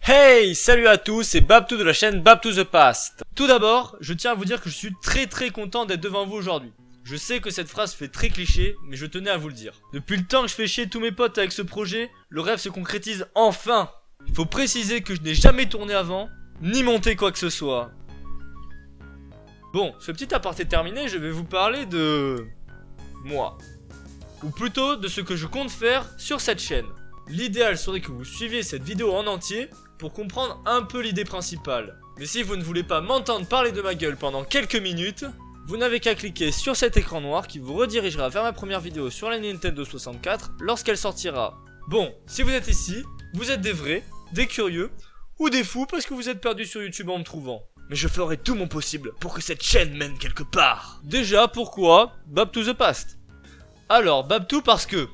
Hey, salut à tous, c'est Babtou de la chaîne Back to the Past. Tout d'abord, je tiens à vous dire que je suis très content d'être devant vous aujourd'hui. Je sais que cette phrase fait très cliché, mais je tenais à vous le dire. Depuis le temps que je fais chier tous mes potes avec ce projet, le rêve se concrétise enfin. Il faut préciser que je n'ai jamais tourné avant, ni monté quoi que ce soit. Bon, ce petit aparté terminé, je vais vous parler de... moi. Ou plutôt de ce que je compte faire sur cette chaîne. L'idéal serait que vous suiviez cette vidéo en entier pour comprendre un peu l'idée principale. Mais si vous ne voulez pas m'entendre parler de ma gueule pendant quelques minutes, vous n'avez qu'à cliquer sur cet écran noir qui vous redirigera vers ma première vidéo sur la Nintendo 64 lorsqu'elle sortira. Bon, si vous êtes ici, vous êtes des vrais, des curieux, ou des fous parce que vous êtes perdus sur YouTube en me trouvant. Mais je ferai tout mon possible pour que cette chaîne mène quelque part. Déjà, pourquoi Back to the Past? Alors, Babtou parce que...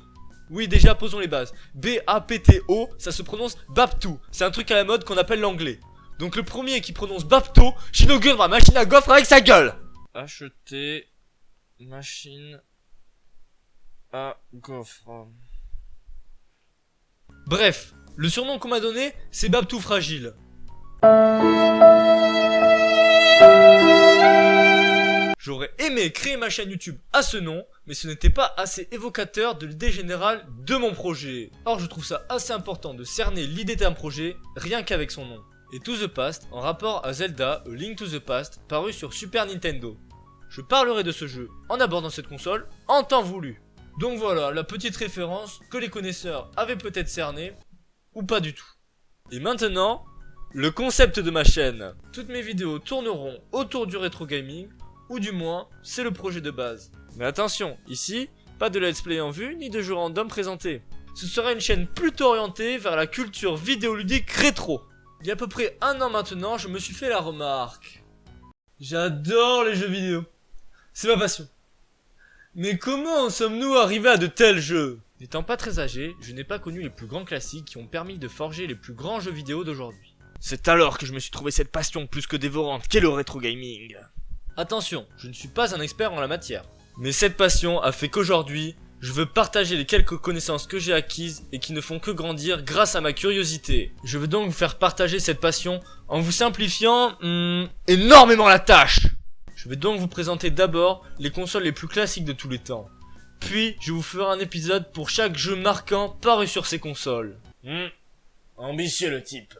Oui, déjà, posons les bases. B-A-P-T-O, ça se prononce Babtou. C'est un truc à la mode qu'on appelle l'anglais. Donc le premier qui prononce Babtou, j'inaugure ma machine à gaufres avec sa gueule. Acheter machine à gaufres. Bref, le surnom qu'on m'a donné, c'est Babtou Fragile. J'aurais aimé créer ma chaîne YouTube à ce nom, mais ce n'était pas assez évocateur de l'idée générale de mon projet. Or je trouve ça assez important de cerner l'idée d'un projet rien qu'avec son nom. Et To The Past en rapport à Zelda A Link to the Past paru sur Super Nintendo. Je parlerai de ce jeu en abordant cette console en temps voulu. Donc voilà la petite référence que les connaisseurs avaient peut-être cernée, ou pas du tout. Et maintenant, le concept de ma chaîne. Toutes mes vidéos tourneront autour du rétro gaming, ou du moins, c'est le projet de base. Mais attention, ici, pas de let's play en vue, ni de jeux random présentés. Ce sera une chaîne plutôt orientée vers la culture vidéoludique rétro. Il y a à peu près un an maintenant, je me suis fait la remarque. J'adore les jeux vidéo. C'est ma passion. Mais comment en sommes-nous arrivés à de tels jeux? N'étant pas très âgé, je n'ai pas connu les plus grands classiques qui ont permis de forger les plus grands jeux vidéo d'aujourd'hui. C'est alors que je me suis trouvé cette passion plus que dévorante qu'est le rétro gaming. Attention, je ne suis pas un expert en la matière. Mais cette passion a fait qu'aujourd'hui, je veux partager les quelques connaissances que j'ai acquises et qui ne font que grandir grâce à ma curiosité. Je veux donc vous faire partager cette passion en vous simplifiant énormément la tâche. Je vais donc vous présenter d'abord les consoles les plus classiques de tous les temps. Puis, je vous ferai un épisode pour chaque jeu marquant paru sur ces consoles. Ambitieux le type.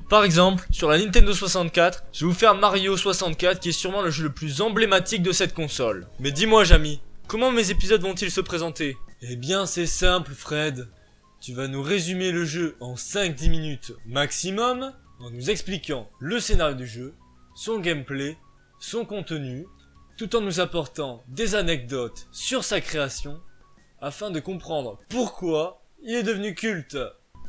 Par exemple, sur la Nintendo 64, je vais vous faire Mario 64 qui est sûrement le jeu le plus emblématique de cette console. Mais dis-moi Jamy, comment mes épisodes vont-ils se présenter? Eh bien c'est simple Fred, tu vas nous résumer le jeu en 5-10 minutes maximum, en nous expliquant le scénario du jeu, son gameplay, son contenu, tout en nous apportant des anecdotes sur sa création, afin de comprendre pourquoi il est devenu culte.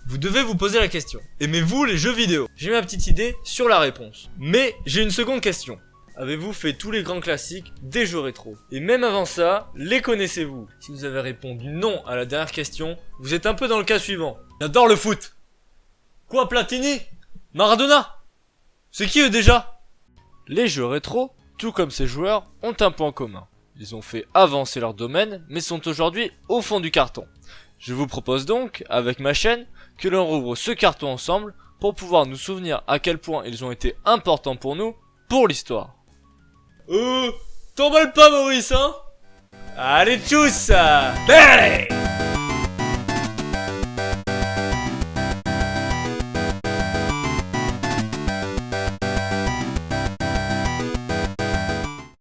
Vous devez vous poser la question. Aimez-vous les jeux vidéo? J'ai ma petite idée sur la réponse. Mais j'ai une seconde question. Avez-vous fait tous les grands classiques des jeux rétro? Et même avant ça, les connaissez-vous? Si vous avez répondu non à la dernière question, vous êtes un peu dans le cas suivant. J'adore le foot. Quoi, Platini? Maradona? C'est qui eux déjà? Les jeux rétro, tout comme ces joueurs, ont un point commun. Ils ont fait avancer leur domaine, mais sont aujourd'hui au fond du carton. Je vous propose donc, avec ma chaîne, que l'on rouvre ce carton ensemble pour pouvoir nous souvenir à quel point ils ont été importants pour nous, pour l'histoire. T'emballes pas Maurice, hein? Allez tchuss! Allez!